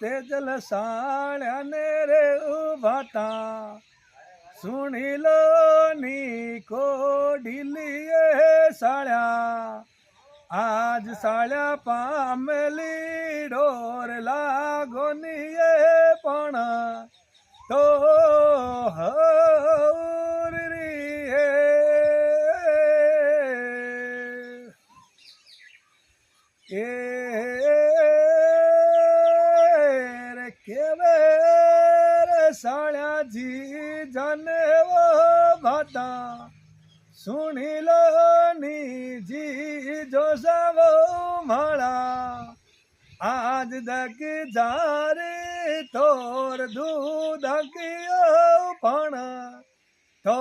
તેજલ સાળ્યાને રે ઉભાતા સુણી લો ની કોડીલીએ સાળ્યા આજ સાળ્યા પામેલી ડોર લાગોનીએ પણ તો કેવે રે સાળ્યાજી જાને ઓ ભાતા સુણી લો ની જી જો સાવો માળા આજ દકી જારી તોર દૂધ કીઓ પણ તો